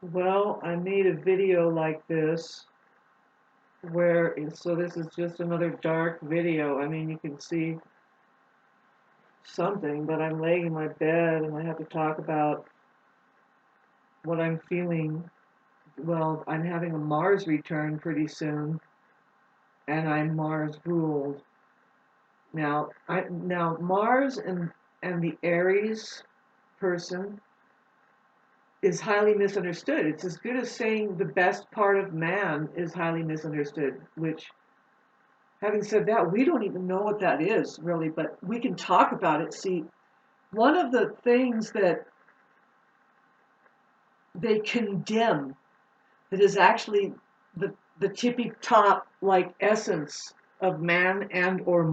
Well, I made a video like this where, so this is just another dark video. I mean, you can see something, but I'm laying in my bed and I have to talk about what I'm feeling. Well, I'm having a Mars return pretty soon, and I'm Mars ruled. Now Mars and the Aries person is highly misunderstood. It's as good as saying the best part of man is highly misunderstood, which, having said that, we don't even know what that is really, but we can talk about it. See, one of the things that they condemn that is actually the tippy top like essence of man and or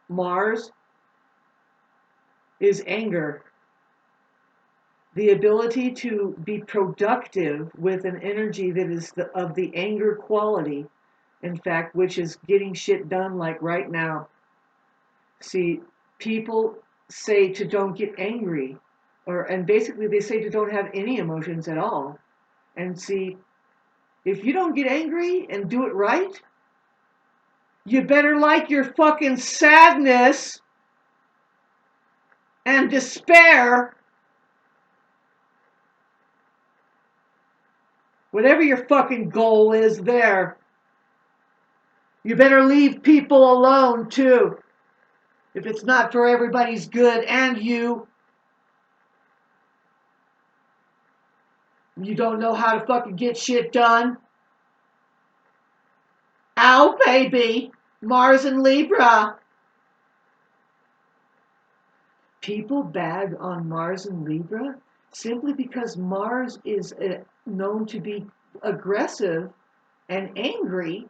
Mars is anger. The ability to be productive with an energy that is of the anger quality, in fact, which is getting shit done like right now. See, people say to don't get angry, and basically they say to don't have any emotions at all. And see, if you don't get angry and do it right, you better like your fucking sadness and despair, whatever your fucking goal is there. You better leave people alone too, if it's not for everybody's good and you. You don't know how to fucking get shit done. Ow, baby. Mars and Libra. People bag on Mars and Libra simply because Mars is known to be aggressive and angry.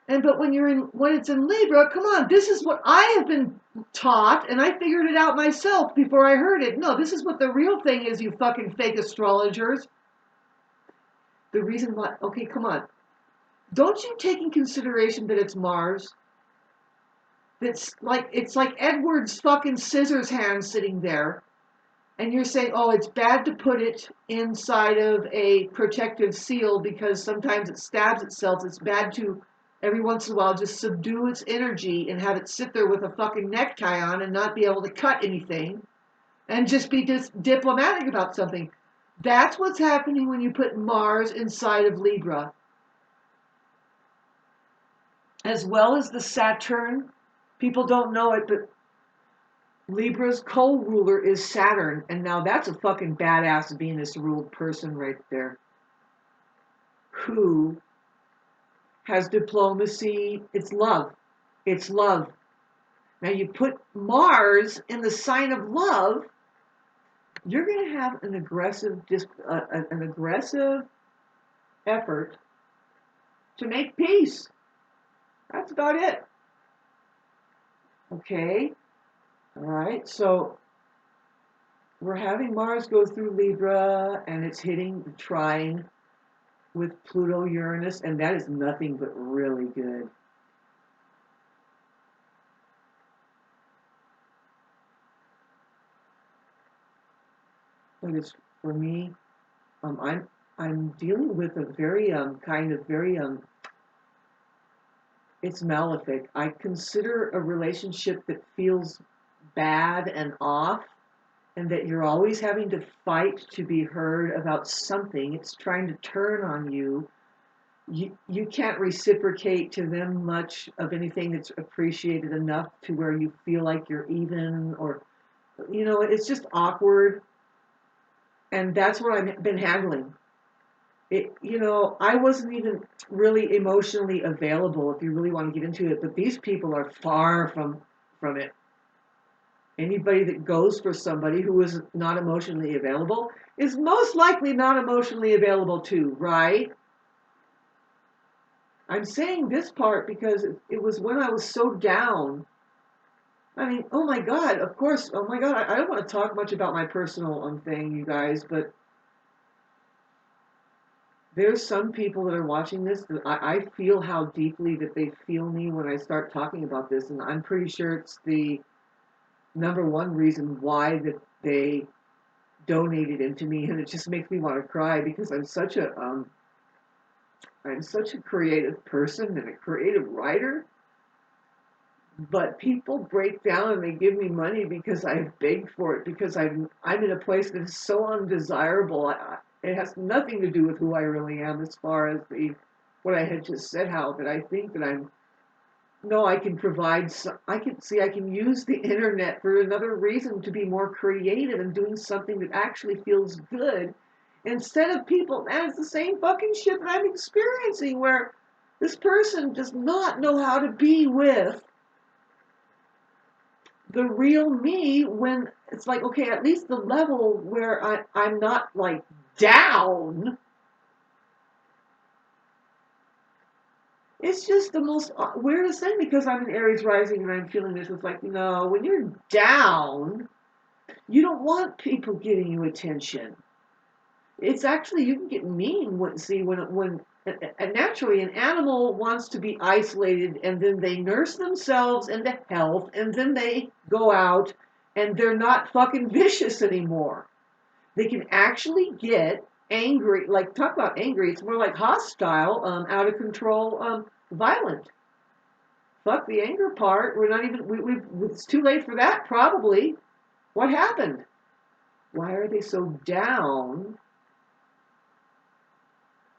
And but when it's in Libra, come on, this is what I have been taught, and I figured it out myself before I heard it. No, this is what the real thing is, you fucking fake astrologers. The reason why, okay, come on. Don't you take in consideration that it's Mars? It's like Edward's fucking scissors hand sitting there, and you're saying, oh, it's bad to put it inside of a protective seal because sometimes it stabs itself. It's bad to every once in a while just subdue its energy and have it sit there with a fucking necktie on and not be able to cut anything and just be diplomatic about something. That's what's happening when you put Mars inside of Libra, as well as the Saturn. People don't know it, but Libra's co-ruler is Saturn, and now that's a fucking badass Venus-ruled person right there, who has diplomacy. It's love. It's love. Now you put Mars in the sign of love, you're going to have an aggressive effort to make peace. That's about it. Okay. All right. So we're having Mars go through Libra, and it's hitting the trine with Pluto Uranus, and that is nothing but really good. But it's for me, I'm dealing with a very kind of very it's malefic. I consider a relationship that feels bad and off, and that you're always having to fight to be heard about something. It's trying to turn on you. You can't reciprocate to them much of anything that's appreciated enough to where you feel like you're even, or it's just awkward, and that's what I've been handling. I wasn't even really emotionally available, if you really want to get into it, but these people are far from it. Anybody that goes for somebody who is not emotionally available is most likely not emotionally available too, right? I'm saying this part because it was when I was so down. I mean, oh my God, of course, oh my God, I don't want to talk much about my personal thing, you guys, but there's some people that are watching this that I feel how deeply that they feel me when I start talking about this, and I'm pretty sure it's the number one reason why that they donated into me, and it just makes me want to cry because I'm such a creative person and a creative writer. But people break down and they give me money because I've begged for it, because I'm in a place that is so undesirable. It has nothing to do with who I really am, as far as the what I had just said, how that I think that I'm no, I can provide. I can use the internet for another reason, to be more creative and doing something that actually feels good, instead of people. And it's the same fucking shit that I'm experiencing, where this person does not know how to be with the real me, when it's like, okay, at least the level where I'm not like down. It's just the most weirdest thing, because I'm an Aries rising and I'm feeling this. It's like, no, when you're down, you don't want people giving you attention. It's actually, you can get mean when and naturally an animal wants to be isolated, and then they nurse themselves into health, and then they go out and they're not fucking vicious anymore. They can actually get angry. Like, talk about angry, it's more like hostile, out of control, violent. Fuck the anger part. We're not even, it's too late for that, probably. What happened? Why are they so down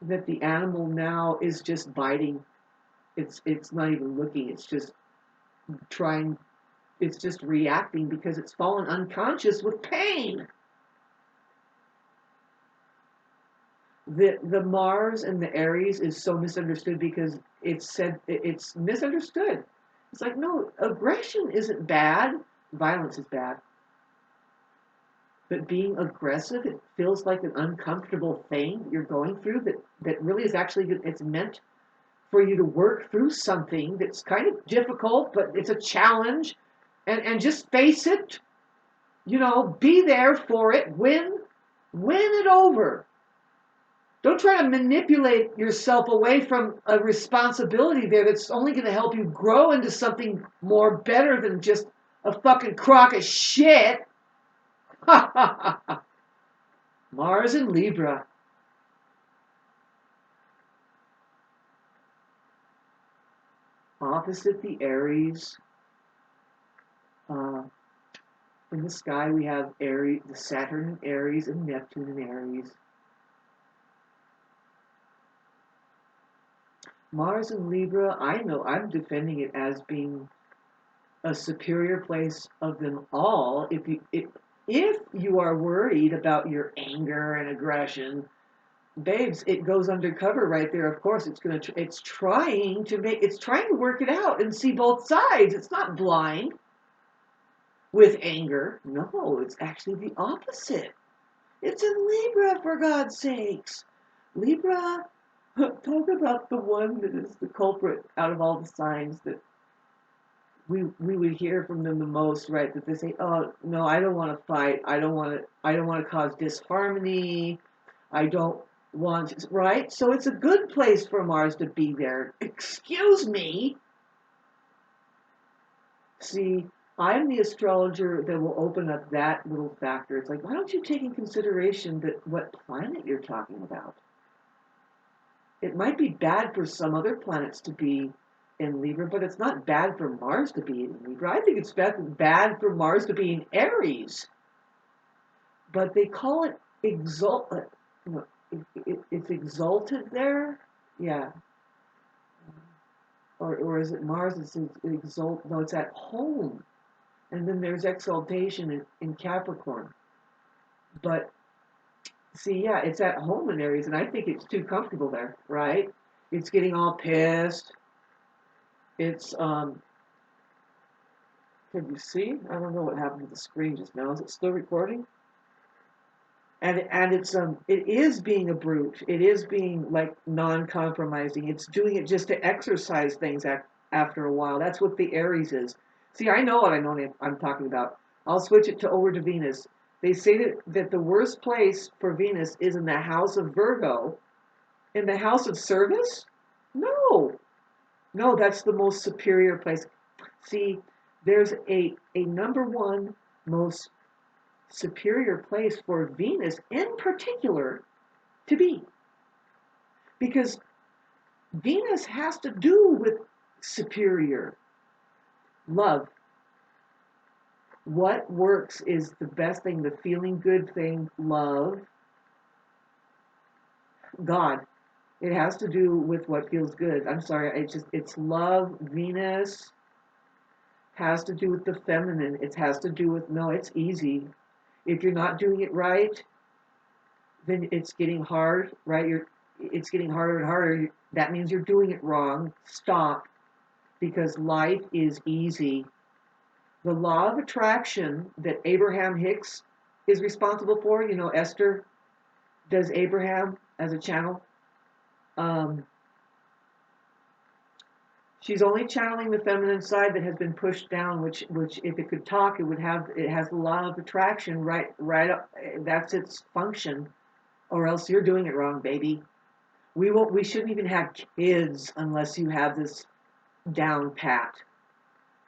that the animal now is just biting? It's not even looking, it's just trying, it's just reacting because it's fallen unconscious with pain. The Mars and the Aries is so misunderstood, because it's misunderstood. It's like, no, aggression isn't bad, violence is bad. But being aggressive, it feels like an uncomfortable thing you're going through, that really is actually, it's meant for you to work through something that's kind of difficult, but it's a challenge, and just face it, be there for it, win it over. Don't try to manipulate yourself away from a responsibility there that's only going to help you grow into something more better than just a fucking crock of shit. Mars and Libra. Opposite the Aries. In the sky we have Aries, the Saturn in Aries and Neptune in Aries. Mars and Libra, I know I'm defending it as being a superior place of them all. If you are worried about your anger and aggression, babes, it goes undercover right there. Of course, it's trying to work it out and see both sides. It's not blind with anger. No, it's actually the opposite. It's in Libra, for God's sakes. Libra, talk about the one that is the culprit out of all the signs, that we would hear from them the most, right? That they say, "Oh no, I don't want to fight. I don't want to cause disharmony. I don't want." Right? So it's a good place for Mars to be there. Excuse me. See, I'm the astrologer that will open up that little factor. It's like, why don't you take in consideration that what planet you're talking about? It might be bad for some other planets to be in Libra, but it's not bad for Mars to be in Libra. I think it's bad for Mars to be in Aries. But they call it it's exalted there? Yeah. Or is it Mars? It's exalt. No, it's at home. And then there's exaltation in Capricorn. But see, yeah, it's at home in Aries, and I think it's too comfortable there, right? It's getting all pissed. It's Can you see? I don't know what happened to the screen just now. Is it still recording? And it is being a brute. It is being like non-compromising. It's doing it just to exercise things after a while. That's what the Aries is. See, I know what I'm talking about. I'll switch it over to Venus. They say that the worst place for Venus is in the house of Virgo. In the house of service? No. No, that's the most superior place. See, there's a number one most superior place for Venus in particular to be. Because Venus has to do with superior love. What works is the best thing, the feeling good thing, love, God. It has to do with what feels good. I'm sorry, it's love, Venus has to do with the feminine. It has to do with, no, it's easy. If you're not doing it right, then it's getting hard, right? It's getting harder and harder. That means you're doing it wrong. Stop, because life is easy. The law of attraction that Abraham Hicks is responsible for, Esther does Abraham as a channel. She's only channeling the feminine side that has been pushed down, which if it could talk, it has the law of attraction right up. That's its function, or else you're doing it wrong, baby. We shouldn't even have kids unless you have this down pat,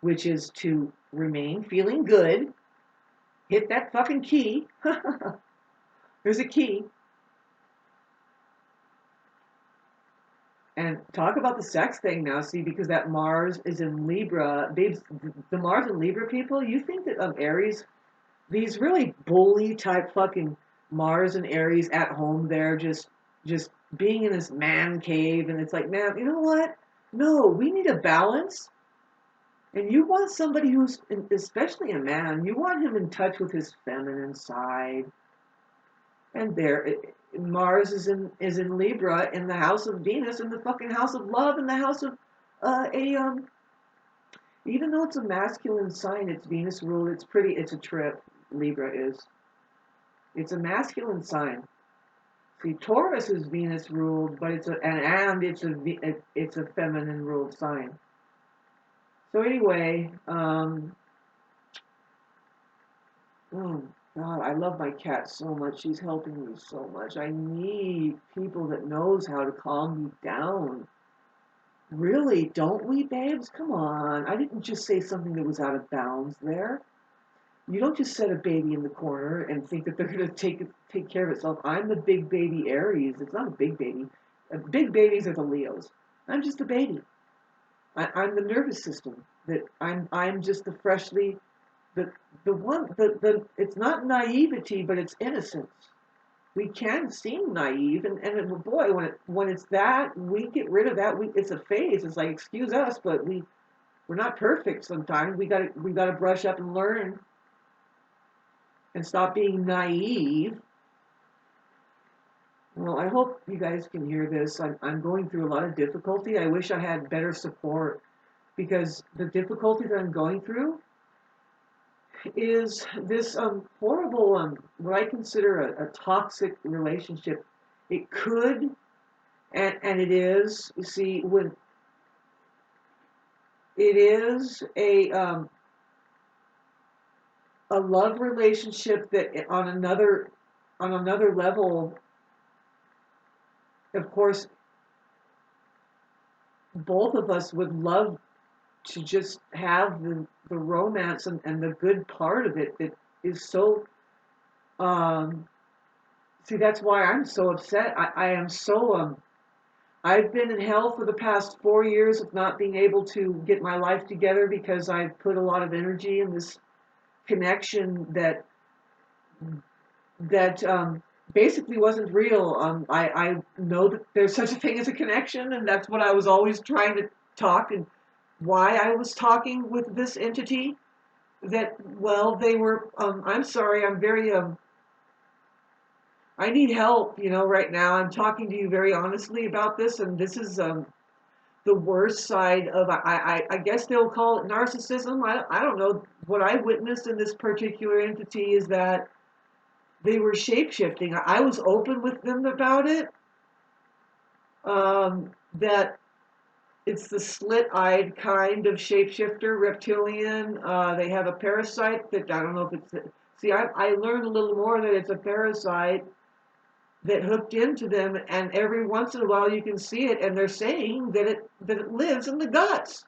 which is to remain feeling good. Hit that fucking key. There's a key. And talk about the sex thing now, see, because that Mars is in Libra. Babes, the Mars and Libra people, you think that Aries, these really bully type fucking Mars and Aries at home there, just being in this man cave, and it's like, man, you know what? No, we need a balance. And you want somebody who's, especially a man, you want him in touch with his feminine side. And Mars is in Libra, in the house of Venus, in the fucking house of love, in the house of even though it's a masculine sign, it's Venus ruled. It's a trip. Libra is. It's a masculine sign. See, Taurus is Venus ruled, but it's a feminine ruled sign. So anyway, God, I love my cat so much. She's helping me so much. I need people that knows how to calm me down. Really, don't we, babes? Come on. I didn't just say something that was out of bounds there. You don't just set a baby in the corner and think that they're going to take care of itself. I'm the big baby Aries. It's not a big baby. Big babies are the Leos. I'm just a baby. I'm the nervous system. That I'm just the freshly it's not naivety, but it's innocence. We can seem naive, and boy, when it's that, we get rid of that. It's a phase. It's like, excuse us, but we're not perfect sometimes. We gotta brush up and learn and stop being naive. Well, I hope you guys can hear this. I'm going through a lot of difficulty. I wish I had better support, because the difficulty that I'm going through is this horrible, what I consider a toxic relationship. It could, and it is, you see, when it is a love relationship that on another level, of course, both of us would love to just have the romance and the good part of it that is so see, that's why I'm so upset. I am so I've been in hell for the past 4 years of not being able to get my life together, because I've put a lot of energy in this connection that basically wasn't real. I know that there's such a thing as a connection, and that's what I was always trying to talk, and why I was talking with this entity. That, well, they were. I'm sorry. I'm very. I need help. Right now I'm talking to you very honestly about this, and this is the worst side of. I guess they'll call it narcissism. I don't know. What I witnessed in this particular entity is that they were shape-shifting. I was open with them about it. That it's the slit-eyed kind of shapeshifter, reptilian. They have a parasite that, I don't know if it's. See, I learned a little more that it's a parasite that hooked into them, and every once in a while you can see it, and they're saying that it lives in the guts.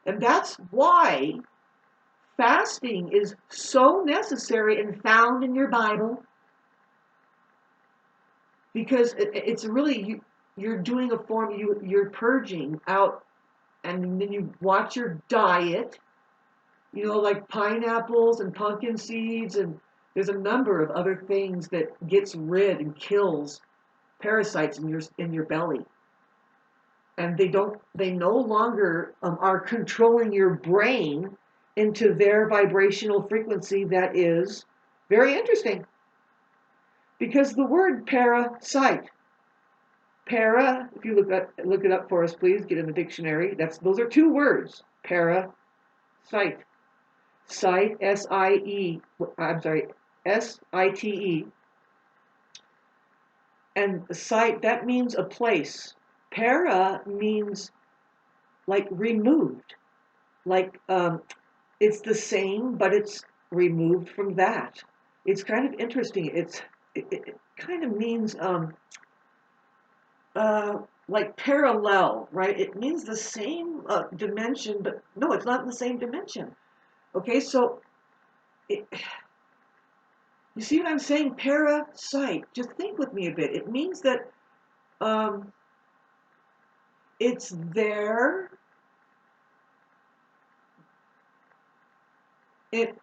And that's why fasting is so necessary and found in your Bible because it's really you're doing a form you're purging out, and then you watch your diet, like pineapples and pumpkin seeds, and there's a number of other things that gets rid and kills parasites in your belly, and they no longer are controlling your brain into their vibrational frequency. That is very interesting, because the word parasite, if you look it up for us, please get in the dictionary. Those are two words, parasite. Site, S-I-E, I'm sorry, S-I-T-E. And site, that means a place. Para means like removed. Like it's the same, but it's removed from that. It's kind of interesting. It kind of means like parallel, right? It means the same dimension, but no, it's not in the same dimension. Okay, so you see what I'm saying? Parasite. Just think with me a bit. It means that it's there. It,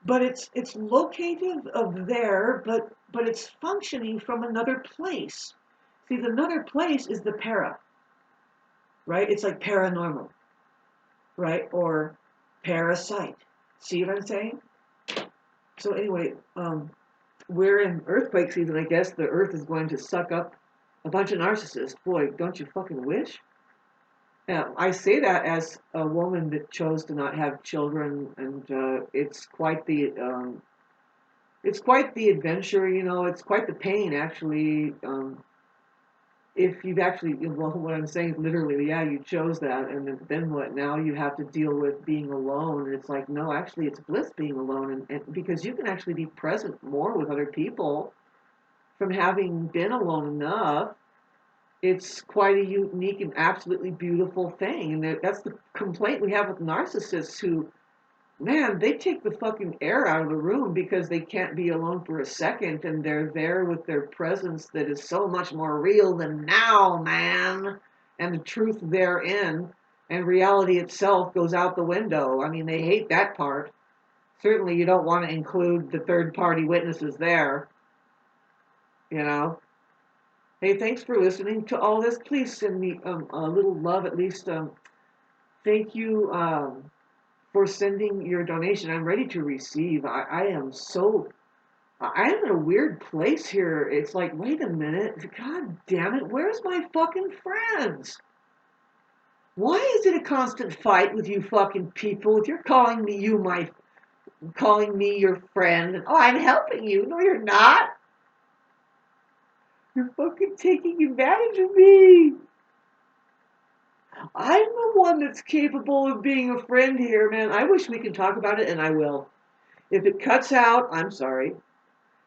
but it's located of there, but it's functioning from another place. See, the another place is the para, right? It's like paranormal, right? Or parasite. See what I'm saying? So anyway, we're in earthquake season. I guess the earth is going to suck up a bunch of narcissists. Boy, don't you fucking wish? I say that as a woman that chose to not have children, and it's quite the adventure. It's quite the pain, actually. If you've actually, well, what I'm saying is literally, yeah, you chose that, and then what? Now you have to deal with being alone, and it's like, no, actually, it's bliss being alone, and because you can actually be present more with other people from having been alone enough. It's quite a unique and absolutely beautiful thing. And that's the complaint we have with narcissists who, man, they take the fucking air out of the room because they can't be alone for a second, and they're there with their presence that is so much more real than now, man. And the truth therein and reality itself goes out the window. I mean, they hate that part. Certainly, you don't want to include the third party witnesses there, you know. Hey, thanks for listening to all this. Please send me a little love, at least. Thank you for sending your donation. I'm ready to receive. I am in a weird place here. It's like, wait a minute. God damn it. Where's my fucking friends? Why is it a constant fight with you fucking people? If you're calling me your friend, and, oh, I'm helping you. No, you're not. You're fucking taking advantage of me. I'm the one that's capable of being a friend here, man. I wish we could talk about it, and I will. If it cuts out, I'm sorry.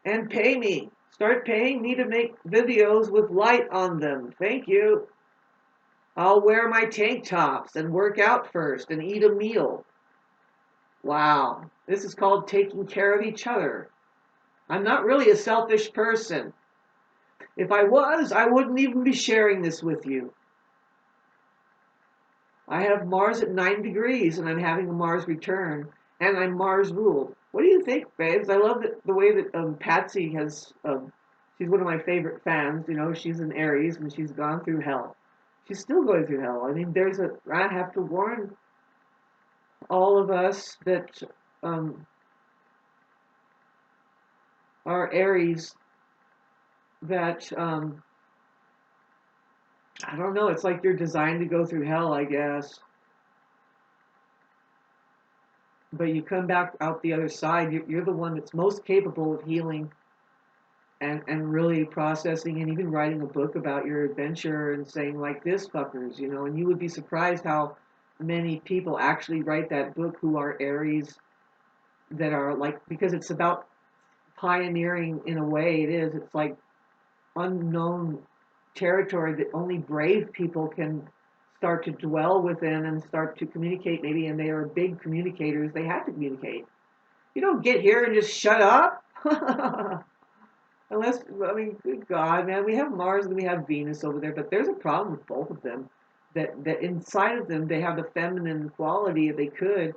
And pay me. Start paying me to make videos with light on them. Thank you. I'll wear my tank tops and work out first and eat a meal. Wow. This is called taking care of each other. I'm not really a selfish person. If I was, I wouldn't even be sharing this with you. I have Mars at 9 degrees, and I'm having a Mars return, and I'm Mars ruled. What do you think, babes? I love the way that Patsy has. She's one of my favorite fans. She's an Aries, and she's gone through hell. She's still going through hell. I mean, I have to warn all of us that are Aries that I don't know. It's like you're designed to go through hell, I guess. But you come back out the other side. You're the one that's most capable of healing and really processing and even writing a book about your adventure and saying, like this, fuckers, And you would be surprised how many people actually write that book who are Aries, that are like, because it's about pioneering in a way. It is. It's like unknown territory that only brave people can start to dwell within and start to communicate maybe, and they are big communicators, they have to communicate. You don't get here and just shut up. Unless, I mean, good God, man, we have Mars and we have Venus over there, but there's a problem with both of them. That inside of them, they have the feminine quality they could,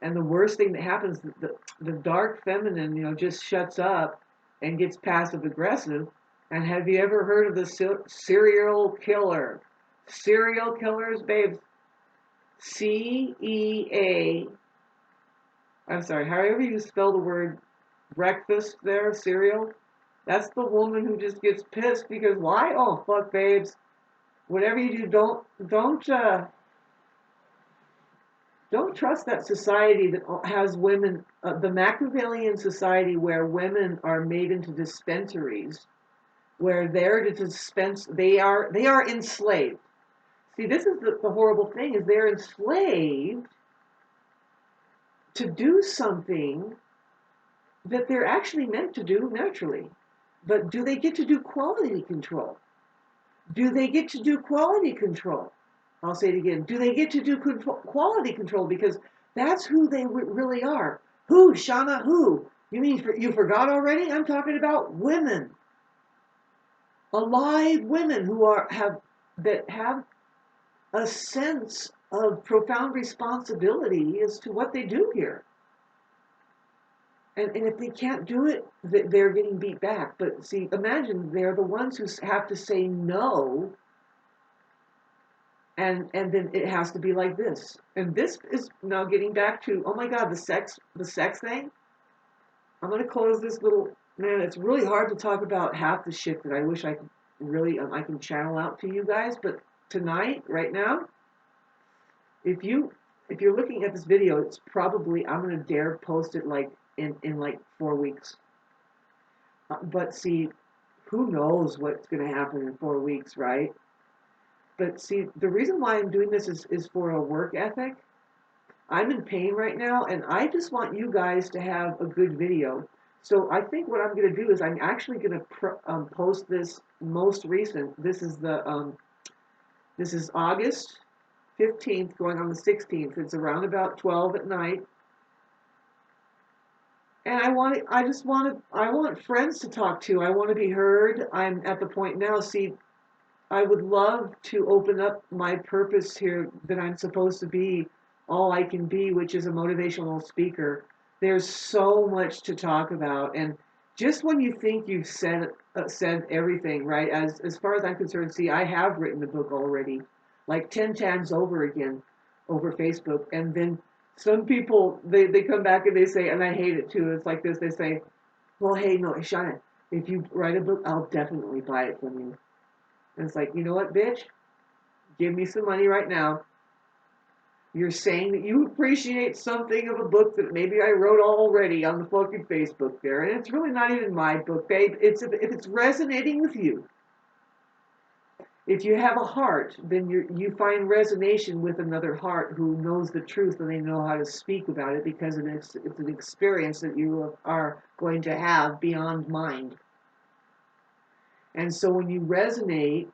and the worst thing that happens, the dark feminine, just shuts up and gets passive aggressive. And have you ever heard of the serial killer? Serial killers, babes. CEA. I'm sorry, however you spell the word breakfast there, cereal. That's the woman who just gets pissed because why? Oh, fuck, babes. Whatever you do, don't trust that society that has women, the Machiavellian society where women are made into dispensaries, where they're to dispense, they are enslaved. See, this is the horrible thing, is they're enslaved to do something that they're actually meant to do naturally. But do they get to do quality control? Do they get to do quality control? I'll say it again. Do they get to do quality control? Because that's who they really are. Who, Shauna? Who? You mean you forgot already? I'm talking about women. Alive women who have a sense of profound responsibility as to what they do here. And if they can't do it, they're getting beat back. But see, imagine they're the ones who have to say no, and then it has to be like this. And this is now getting back to, oh my God, the sex thing. I'm going to close this little, man, it's really hard to talk about half the shit that I wish I could really, I can channel out to you guys. But tonight, right now, if you're looking at this video, it's probably, I'm going to dare post it like in like 4 weeks. But see, who knows what's going to happen in 4 weeks, right? But see, the reason why I'm doing this is for a work ethic. I'm in pain right now, and I just want you guys to have a good video. So I think what I'm going to do is I'm actually going to post this most recent. This is August 15th, going on the 16th. It's around about 12 at night. And I want friends to talk to. I want to be heard. I'm at the point now, see, I would love to open up my purpose here that I'm supposed to be all I can be, which is a motivational speaker. There's so much to talk about. And just when you think you've said everything, right? As far as I'm concerned, see, I have written the book already, like 10 times over again, over Facebook. And then some people, they come back and they say, and I hate it too, it's like this, they say, well, hey, no, Shauna, if you write a book, I'll definitely buy it from you. And it's like, you know what, bitch? Give me some money right now. You're saying that you appreciate something of a book that maybe I wrote already on the fucking Facebook there, and it's really not even my book, babe. If it's resonating with you, if you have a heart, then you find resonation with another heart who knows the truth and they know how to speak about it because it's an experience that you are going to have beyond mind. And so when you resonate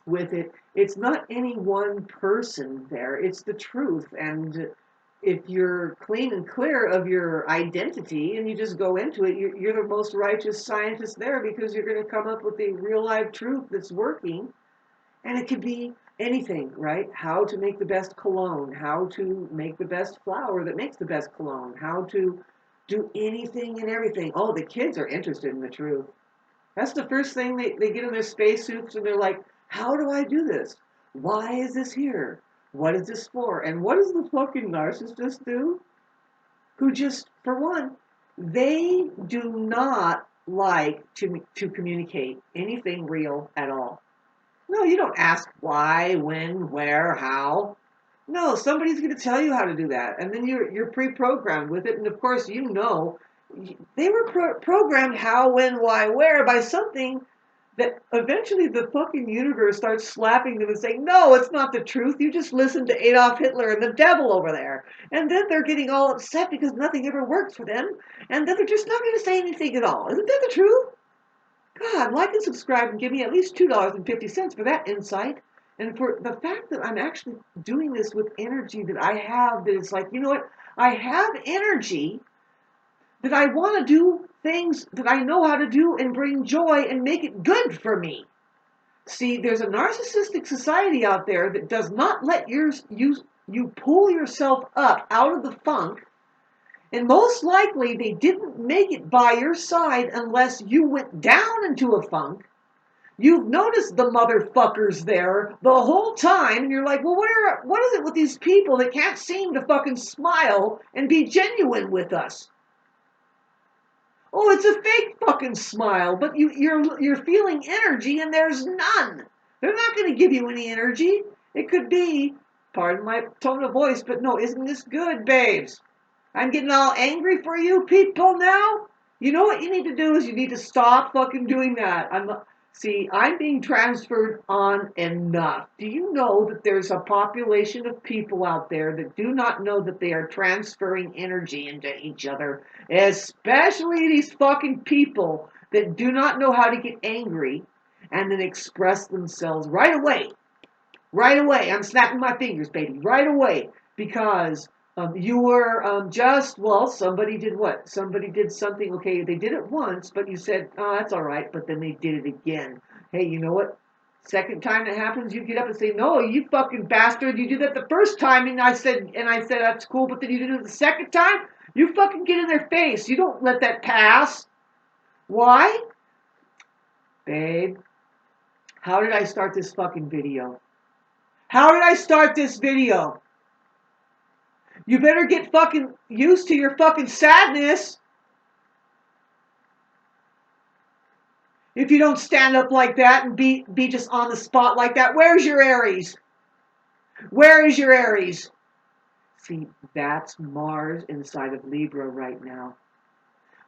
with it, it's not any one person there, it's the truth. And if you're clean and clear of your identity and you just go into it, you're the most righteous scientist there because you're going to come up with the real life truth that's working. And it could be anything, right? How to make the best cologne, how to make the best flour that makes the best cologne, how to do anything and everything. Oh, the kids are interested in the truth. That's the first thing they get in their spacesuits and they're like, how do I do this? Why is this here? What is this for? And what does the fucking narcissist do? Who just, for one, they do not like to communicate anything real at all. No, you don't ask why, when, where, how. No, somebody's going to tell you how to do that. And then you're pre-programmed with it. And of course, they were programmed how, when, why, where by something that eventually the fucking universe starts slapping them and saying, no, it's not the truth. You just listened to Adolf Hitler and the devil over there. And then they're getting all upset because nothing ever works for them. And then they're just not going to say anything at all. Isn't that the truth? God, like and subscribe and give me at least $2.50 for that insight. And for the fact that I'm actually doing this with energy that I have, that it's like, you know what? I have energy that I want to do things that I know how to do and bring joy and make it good for me. See, there's a narcissistic society out there that does not let you pull yourself up out of the funk, and most likely they didn't make it by your side unless you went down into a funk. You've noticed the motherfuckers there the whole time, and you're like, well, what is it with these people that can't seem to fucking smile and be genuine with us? Oh, it's a fake fucking smile, but you're feeling energy and there's none. They're not going to give you any energy. It could be, pardon my tone of voice, but no, isn't this good, babes? I'm getting all angry for you people now. You know what you need to do is you need to stop fucking doing that. See, I'm being transferred on enough. Do you know that there's a population of people out there that do not know that they are transferring energy into each other, especially these fucking people that do not know how to get angry and then express themselves right away. Right away. I'm snapping my fingers, baby. Right away. Because you were well, somebody did what? Somebody did something. Okay, they did it once, but you said, oh, that's all right. But then they did it again. Hey, you know what? Second time it happens, you get up and say, no, you fucking bastard. You did that the first time. And I said, that's cool. But then you did it the second time. You fucking get in their face. You don't let that pass. Why? Babe, how did I start this fucking video? How did I start this video? You better get fucking used to your fucking sadness. If you don't stand up like that and be just on the spot like that, where's your Aries? Where is your Aries? See, that's Mars inside of Libra right now.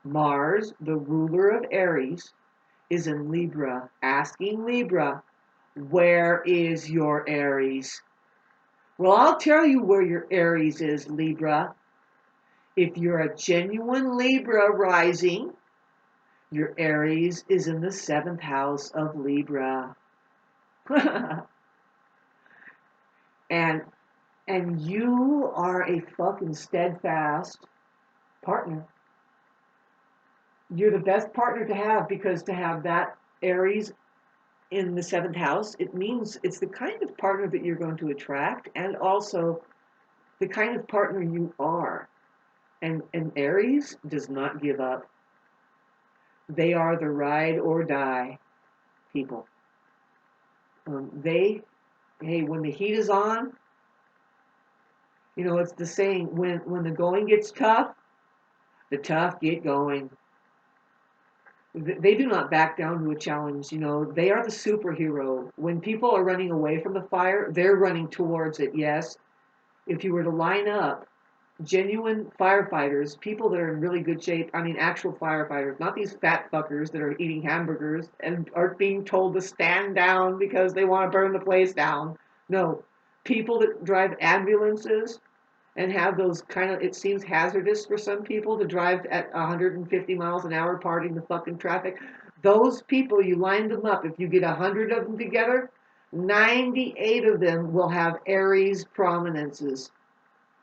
Mars, the ruler of Aries, is in Libra, asking Libra, where is your Aries? Well, I'll tell you where your Aries is, Libra. If you're a genuine Libra rising, your Aries is in the 7th house of Libra. and and you are a fucking steadfast partner. You're the best partner to have, because to have that Aries in the 7th house, it means it's the kind of partner that you're going to attract, and also the kind of partner you are. And Aries does not give up. They are the ride or die people. When the heat is on, it's the saying, when the going gets tough, the tough get going. They do not back down to a challenge. They are the superhero. When people are running away from the fire, they're running towards it. Yes, if you were to line up genuine firefighters, people that are in really good shape, actual firefighters, not these fat fuckers that are eating hamburgers and are being told to stand down because they want to burn the place down. No, people that drive ambulances and have those kind of, it seems hazardous for some people to drive at 150 miles an hour parting the fucking traffic. Those people, you line them up, if you get 100 of them together, 98 of them will have Aries prominences.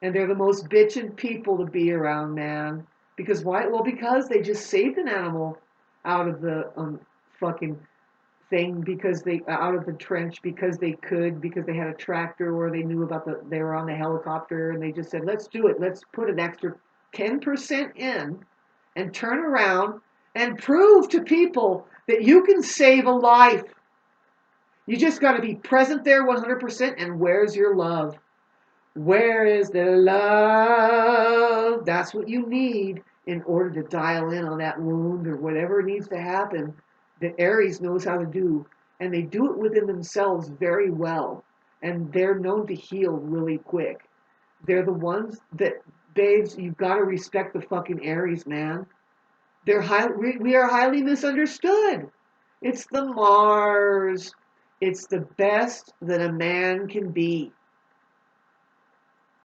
And they're the most bitchin' people to be around, man. Because why? Well, because they just saved an animal out of the fucking thing, because they out of the trench, because they could, because they had a tractor, or they knew about they were on the helicopter, and they just said, let's do it. Let's put an extra 10% in and turn around and prove to people that you can save a life. You just got to be present there 100%. And where's your love? Where is the love? That's what you need in order to dial in on that wound or whatever needs to happen that Aries knows how to do. And they do it within themselves very well. And they're known to heal really quick. They're the ones that, babes, you've got to respect the fucking Aries, man. We are highly misunderstood. It's the Mars. It's the best that a man can be.